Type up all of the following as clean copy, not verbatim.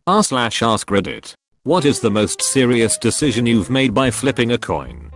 r/AskReddit. What is the most serious decision you've made by flipping a coin?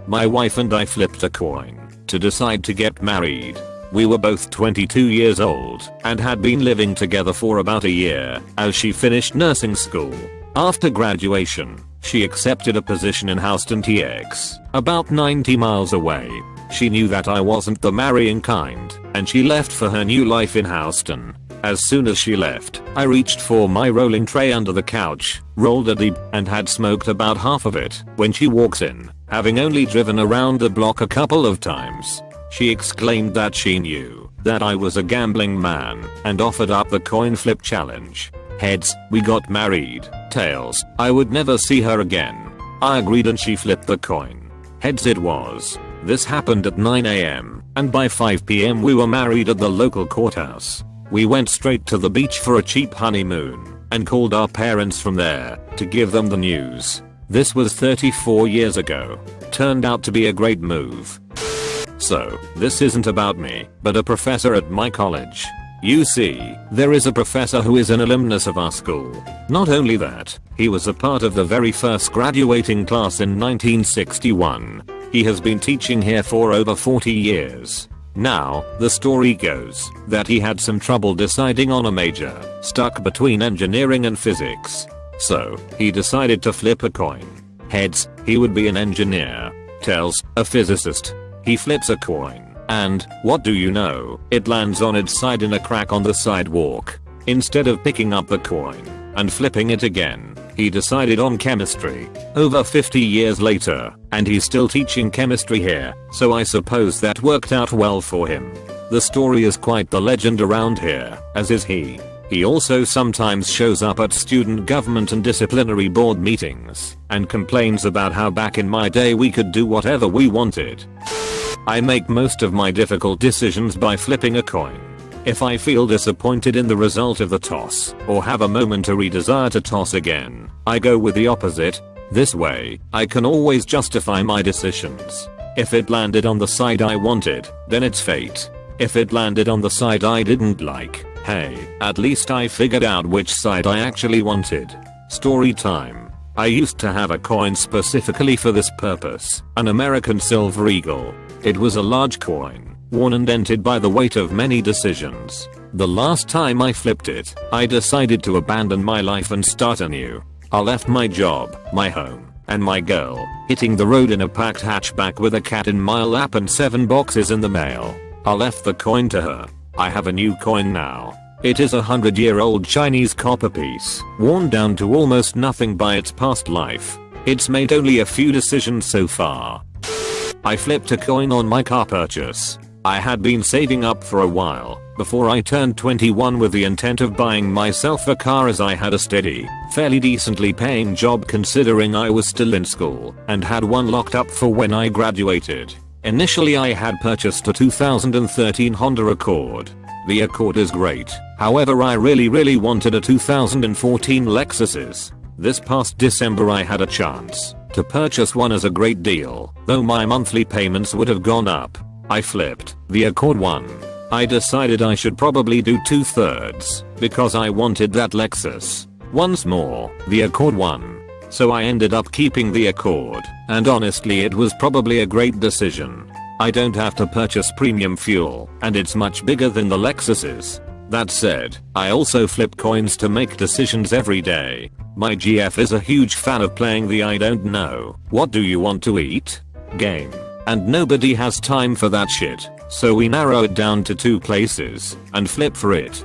My wife and I flipped a coin to decide to get married. We were both 22 years old and had been living together for about a year as she finished nursing school. After graduation, she accepted a position in Houston, TX, about 90 miles away. She knew that I wasn't the marrying kind, and she left for her new life in Houston. As soon as she left, I reached for my rolling tray under the couch, rolled a deep, and had smoked about half of it when she walks in, having only driven around the block a couple of times. She exclaimed that she knew that I was a gambling man and offered up the coin flip challenge. Heads, we got married. Tails, I would never see her again. I agreed and she flipped the coin. Heads it was. This happened at 9 AM, and by 5 PM we were married at the local courthouse. We went straight to the beach for a cheap honeymoon and called our parents from there to give them the news. This was 34 years ago. Turned out to be a great move. So, this isn't about me, but a professor at my college. You see, there is a professor who is an alumnus of our school. Not only that, he was a part of the very first graduating class in 1961. He has been teaching here for over 40 years. Now, the story goes that he had some trouble deciding on a major, stuck between engineering and physics. So, he decided to flip a coin. Heads, he would be an engineer. Tails, a physicist. He flips a coin, and, what do you know, it lands on its side in a crack on the sidewalk. Instead of picking up the coin and flipping it again, he decided on chemistry. Over 50 years later, and he's still teaching chemistry here, so I suppose that worked out well for him. The story is quite the legend around here, as is he. He also sometimes shows up at student government and disciplinary board meetings and complains about how back in my day we could do whatever we wanted. I make most of my difficult decisions by flipping a coin. If I feel disappointed in the result of the toss, or have a momentary desire to toss again, I go with the opposite. This way, I can always justify my decisions. If it landed on the side I wanted, then it's fate. If it landed on the side I didn't like, hey, at least I figured out which side I actually wanted. Story time. I used to have a coin specifically for this purpose, an American silver eagle. It was a large coin, worn and dented by the weight of many decisions. The last time I flipped it, I decided to abandon my life and start anew. I left my job, my home, and my girl, hitting the road in a packed hatchback with a cat in my lap and 7 boxes in the mail. I left the coin to her. I have a new coin now. It is a 100-year-old Chinese copper piece, worn down to almost nothing by its past life. It's made only a few decisions so far. I flipped a coin on my car purchase. I had been saving up for a while before I turned 21 with the intent of buying myself a car, as I had a steady, fairly decently paying job considering I was still in school and had one locked up for when I graduated. Initially I had purchased a 2013 Honda Accord. The Accord is great, however I really wanted a 2014 Lexus. This past December I had a chance to purchase one as a great deal, though my monthly payments would have gone up. I flipped the Accord one. I decided I should probably do 2/3 because I wanted that Lexus. Once more, the Accord won. So I ended up keeping the Accord, and honestly it was probably a great decision. I don't have to purchase premium fuel, and it's much bigger than the Lexus's. That said, I also flip coins to make decisions every day. My GF is a huge fan of playing the I don't know, what do you want to eat game, and nobody has time for that shit, so we narrow it down to 2 places and flip for it.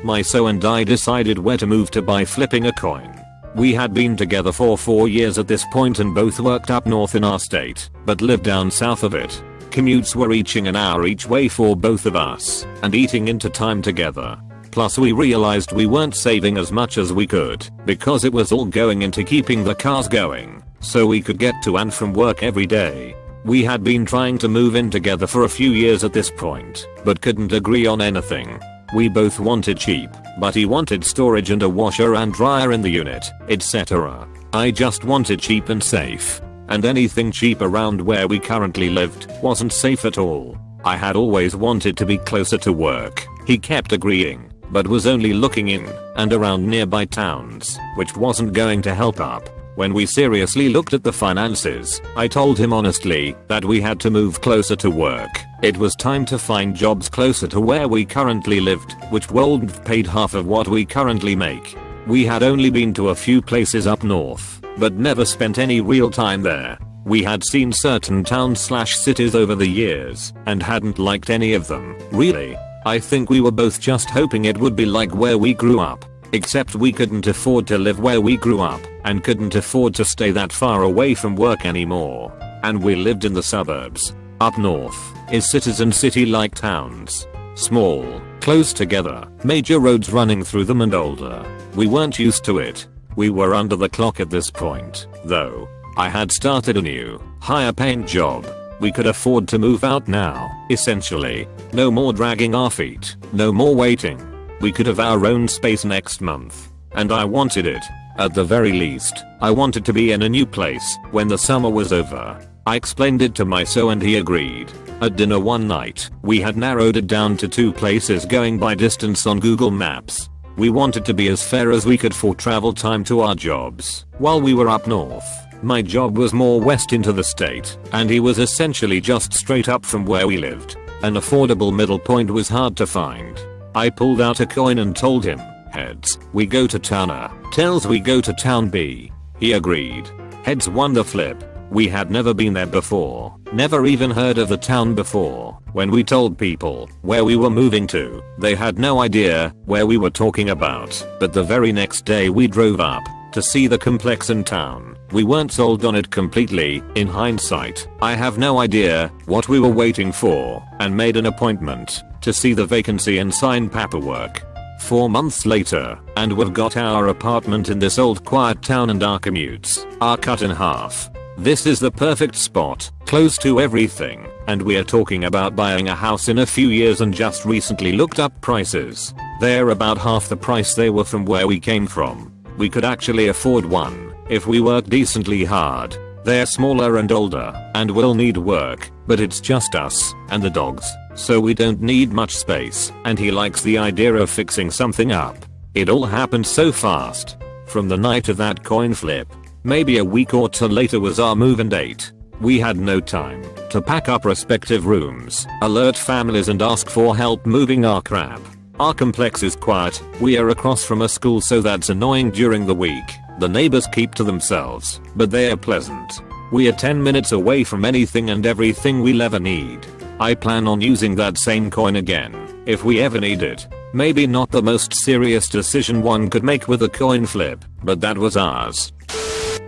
My so and I decided where to move to by flipping a coin. We had been together for 4 years at this point and both worked up north in our state, but lived down south of it. Commutes were reaching an hour each way for both of us, and eating into time together. Plus we realized we weren't saving as much as we could, because it was all going into keeping the cars going, so we could get to and from work every day. We had been trying to move in together for a few years at this point, but couldn't agree on anything. We both wanted cheap, but he wanted storage and a washer and dryer in the unit, etc. I just wanted cheap and safe. And anything cheap around where we currently lived wasn't safe at all. I had always wanted to be closer to work. He kept agreeing, but was only looking in and around nearby towns, which wasn't going to help up. When we seriously looked at the finances, I told him honestly that we had to move closer to work. It was time to find jobs closer to where we currently lived, which wouldn't paid half of what we currently make. We had only been to a few places up north, but never spent any real time there. We had seen certain towns/cities over the years and hadn't liked any of them, really. I think we were both just hoping it would be like where we grew up. Except we couldn't afford to live where we grew up and couldn't afford to stay that far away from work anymore. And we lived in the suburbs. Up north is cities and city-like towns. Small, close together, major roads running through them and older. We weren't used to it. We were under the clock at this point, though. I had started a new, higher paying job. We could afford to move out now, essentially. No more dragging our feet, no more waiting. We could have our own space next month. And I wanted it. At the very least, I wanted to be in a new place when the summer was over. I explained it to my son and he agreed. At dinner one night, we had narrowed it down to 2 places going by distance on Google Maps. We wanted to be as fair as we could for travel time to our jobs. While we were up north, my job was more west into the state, and he was essentially just straight up from where we lived. An affordable middle point was hard to find. I pulled out a coin and told him, heads, we go to town A, tails we go to town B. He agreed. Heads won the flip. We had never been there before, never even heard of the town before. When we told people where we were moving to, they had no idea where we were talking about. But the very next day we drove up to see the complex in town. We weren't sold on it completely. In hindsight, I have no idea what we were waiting for and made an appointment to see the vacancy and sign paperwork. 4 months later, and we've got our apartment in this old quiet town and our commutes are cut in half. This is the perfect spot, close to everything, and we are talking about buying a house in a few years and just recently looked up prices. They're about half the price they were from where we came from. We could actually afford one if we work decently hard. They're smaller and older and will need work, but it's just us and the dogs, so we don't need much space, and he likes the idea of fixing something up. It all happened so fast. From the night of that coin flip, maybe a week or 2 later was our move-in date. We had no time to pack up respective rooms, alert families and ask for help moving our crap. Our complex is quiet, we are across from a school, so that's annoying during the week. The neighbors keep to themselves, but they are pleasant. We are 10 minutes away from anything and everything we'll ever need. I plan on using that same coin again, if we ever need it. Maybe not the most serious decision one could make with a coin flip, but that was ours.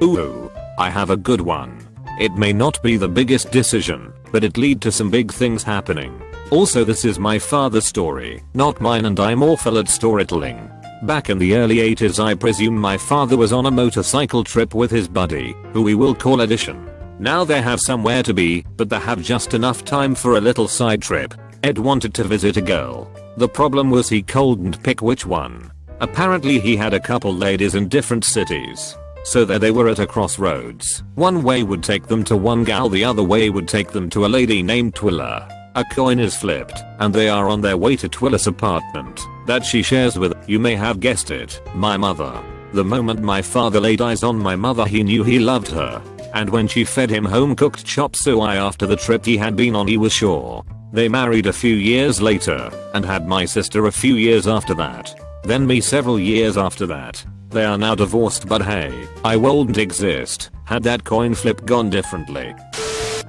Ooh, I have a good one. It may not be the biggest decision, but it lead to some big things happening. Also, this is my father's story, not mine, and I'm awful at storytelling. Back in the early 80s, I presume my father was on a motorcycle trip with his buddy, who we will call Edition. Now they have somewhere to be, but they have just enough time for a little side trip. Ed wanted to visit a girl. The problem was he couldn't pick which one. Apparently he had a couple ladies in different cities. So there they were at a crossroads. One way would take them to one gal, the other way would take them to a lady named Twilla. A coin is flipped, and they are on their way to Twilla's apartment that she shares with, you may have guessed it, my mother. The moment my father laid eyes on my mother, he knew he loved her. And when she fed him home cooked chop suey after the trip he had been on, he was sure. They married a few years later and had my sister a few years after that. Then me several years after that. They are now divorced, but hey, I wouldn't exist had that coin flip gone differently.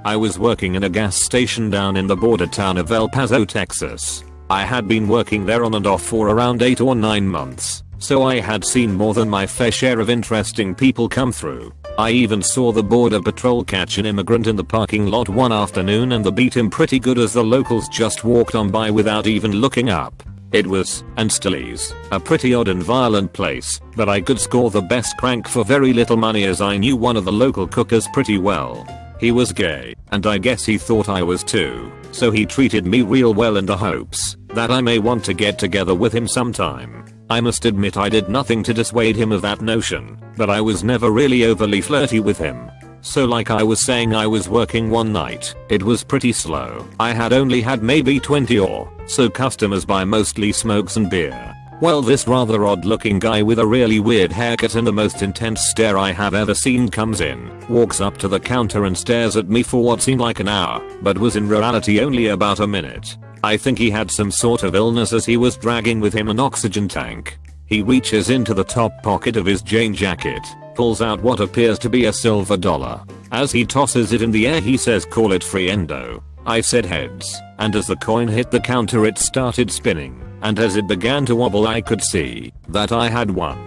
I was working in a gas station down in the border town of El Paso, Texas. I had been working there on and off for around 8 or 9 months, so I had seen more than my fair share of interesting people come through. I even saw the border patrol catch an immigrant in the parking lot one afternoon, and they beat him pretty good as the locals just walked on by without even looking up. It was, and still is, a pretty odd and violent place, but I could score the best crank for very little money as I knew one of the local cookers pretty well. He was gay, and I guess he thought I was too, so he treated me real well in the hopes that I may want to get together with him sometime. I must admit I did nothing to dissuade him of that notion, but I was never really overly flirty with him. So like I was saying, I was working one night. It was pretty slow. I had only had maybe 20 or so customers buy mostly smokes and beer. Well, this rather odd looking guy with a really weird haircut and the most intense stare I have ever seen comes in, walks up to the counter and stares at me for what seemed like an hour, but was in reality only about a minute. I think he had some sort of illness as he was dragging with him an oxygen tank. He reaches into the top pocket of his jean jacket, pulls out what appears to be a silver dollar. As he tosses it in the air he says, "Call it free endo." I said heads, and as the coin hit the counter it started spinning, and as it began to wobble I could see that I had won.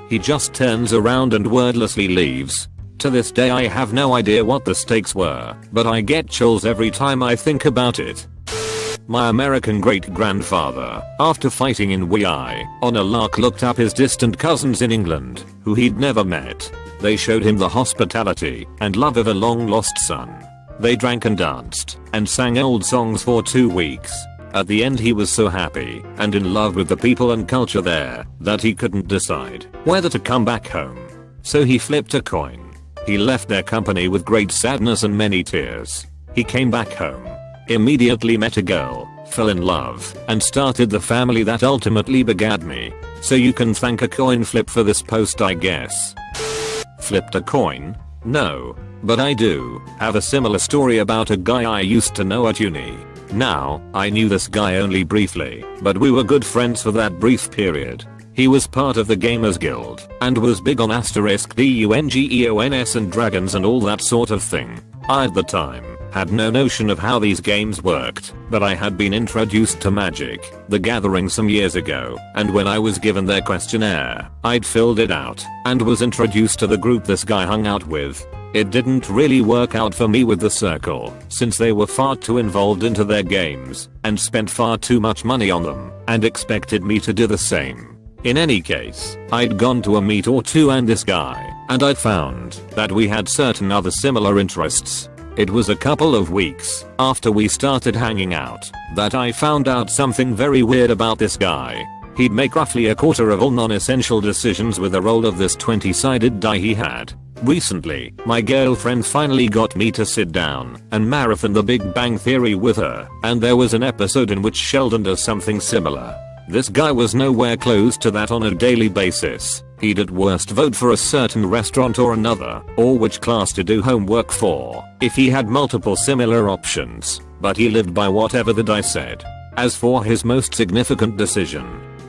He just turns around and wordlessly leaves. To this day I have no idea what the stakes were, but I get chills every time I think about it. My American great-grandfather, after fighting in Wii, on a lark looked up his distant cousins in England, who he'd never met. They showed him the hospitality and love of a long-lost son. They drank and danced, and sang old songs for 2 weeks. At the end he was so happy, and in love with the people and culture there, that he couldn't decide whether to come back home. So he flipped a coin. He left their company with great sadness and many tears. He came back home, immediately met a girl, fell in love, and started the family that ultimately begat me. So you can thank a coin flip for this post, I guess. Flipped a coin? No. But I do have a similar story about a guy I used to know at uni. Now, I knew this guy only briefly, but we were good friends for that brief period. He was part of the Gamers Guild, and was big on *DUNGEONS and dragons and all that sort of thing. I at the time had no notion of how these games worked, but I had been introduced to Magic: The Gathering some years ago, and when I was given their questionnaire, I'd filled it out, and was introduced to the group this guy hung out with. It didn't really work out for me with the circle, since they were far too involved into their games, and spent far too much money on them, and expected me to do the same. In any case, I'd gone to a meet or two and this guy, and I'd found that we had certain other similar interests. It was a couple of weeks after we started hanging out that I found out something very weird about this guy. He'd make roughly a quarter of all non-essential decisions with the roll of this 20-sided die he had. Recently, my girlfriend finally got me to sit down and marathon The Big Bang Theory with her, and there was an episode in which Sheldon does something similar. This guy was nowhere close to that on a daily basis. He'd at worst vote for a certain restaurant or another, or which class to do homework for, if he had multiple similar options, but he lived by whatever the die said. As for his most significant decision,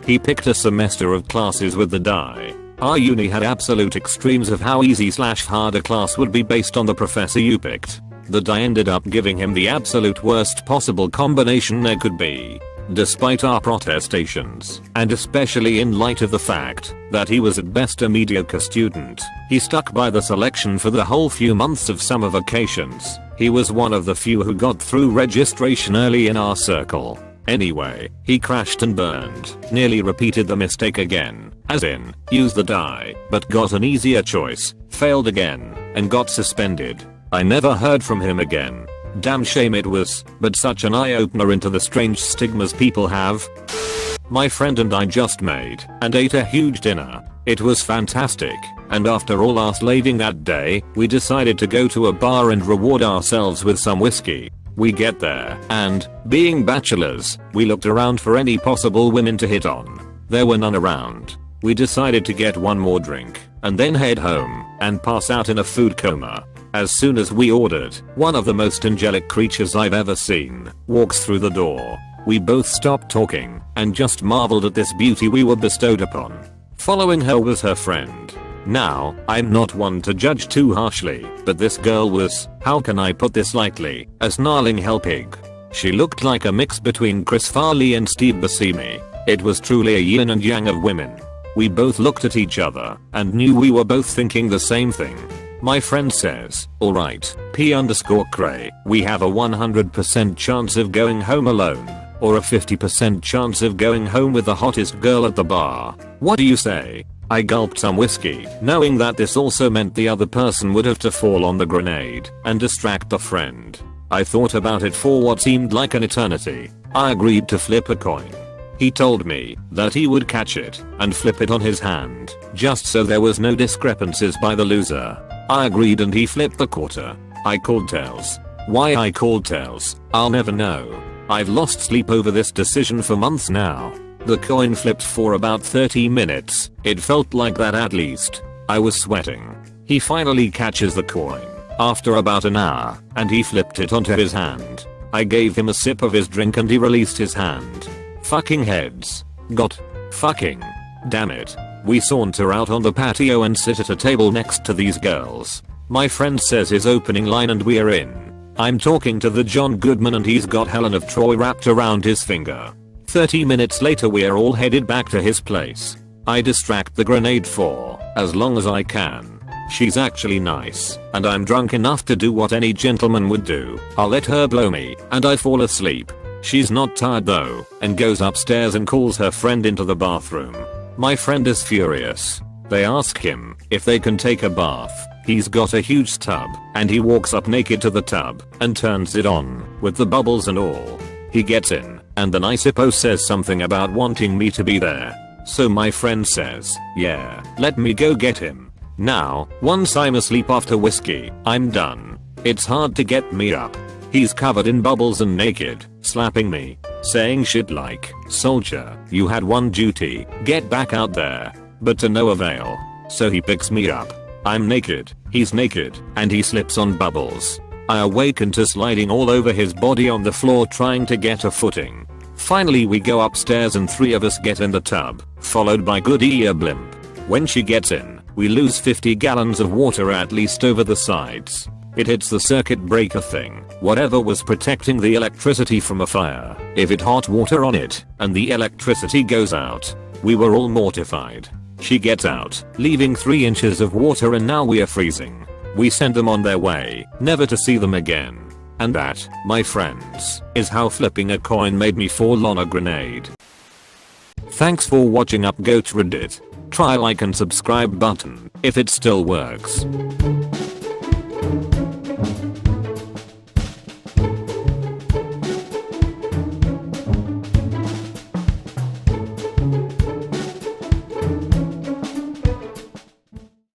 he picked a semester of classes with the die. Our uni had absolute extremes of how easy/hard a class would be based on the professor you picked. The die ended up giving him the absolute worst possible combination there could be. Despite our protestations, and especially in light of the fact that he was at best a mediocre student, he stuck by the selection for the whole few months of summer vacations. He was one of the few who got through registration early in our circle. Anyway, he crashed and burned, nearly repeated the mistake again, as in, used the die, but got an easier choice, failed again, and got suspended. I never heard from him again. Damn shame it was, but such an eye-opener into the strange stigmas people have. My friend and I just made and ate a huge dinner. It was fantastic, and after all our slaving that day, we decided to go to a bar and reward ourselves with some whiskey. We get there, and, being bachelors, we looked around for any possible women to hit on. There were none around. We decided to get one more drink, and then head home, and pass out in a food coma. As soon as we ordered, one of the most angelic creatures I've ever seen walks through the door. We both stopped talking, and just marveled at this beauty we were bestowed upon. Following her was her friend. Now, I'm not one to judge too harshly, but this girl was, how can I put this lightly, a snarling hell pig. She looked like a mix between Chris Farley and Steve Buscemi. It was truly a yin and yang of women. We both looked at each other, and knew we were both thinking the same thing. My friend says, alright, P_Cray, we have a 100% chance of going home alone, or a 50% chance of going home with the hottest girl at the bar. What do you say? I gulped some whiskey, knowing that this also meant the other person would have to fall on the grenade and distract the friend. I thought about it for what seemed like an eternity. I agreed to flip a coin. He told me that he would catch it and flip it on his hand, just so there was no discrepancies by the loser. I agreed and he flipped the quarter. I called tails. Why I called tails, I'll never know. I've lost sleep over this decision for months now. The coin flipped for about 30 minutes. It felt like that at least. I was sweating. He finally catches the coin after about an hour and he flipped it onto his hand. I gave him a sip of his drink and he released his hand. Fucking heads. God fucking damn it. We saunter out on the patio and sit at a table next to these girls. My friend says his opening line and we're in. I'm talking to the John Goodman and he's got Helen of Troy wrapped around his finger. 30 minutes later we're all headed back to his place. I distract the grenade for as long as I can. She's actually nice, and I'm drunk enough to do what any gentleman would do. I'll let her blow me, and I fall asleep. She's not tired though, and goes upstairs and calls her friend into the bathroom. My friend is furious. They ask him if they can take a bath. He's got a huge tub, and he walks up naked to the tub, and turns it on, with the bubbles and all. He gets in, and then I suppose says something about wanting me to be there. So my friend says, yeah, let me go get him. Now, once I'm asleep after whiskey, I'm done. It's hard to get me up. He's covered in bubbles and naked, slapping me, saying shit like, soldier, you had one duty, get back out there. But to no avail. So he picks me up. I'm naked, he's naked, and he slips on bubbles. I awaken to sliding all over his body on the floor trying to get a footing. Finally we go upstairs and 3 of us get in the tub, followed by Goody a blimp. When she gets in, we lose 50 gallons of water at least over the sides. It hits the circuit breaker thing, whatever was protecting the electricity from a fire. If it hot water on it, and the electricity goes out. We were all mortified. She gets out, leaving 3 inches of water and now we are freezing. We send them on their way, never to see them again. And that, my friends, is how flipping a coin made me fall on a grenade. Thanks for watching UpGoat Reddit. Try like and subscribe button if it still works.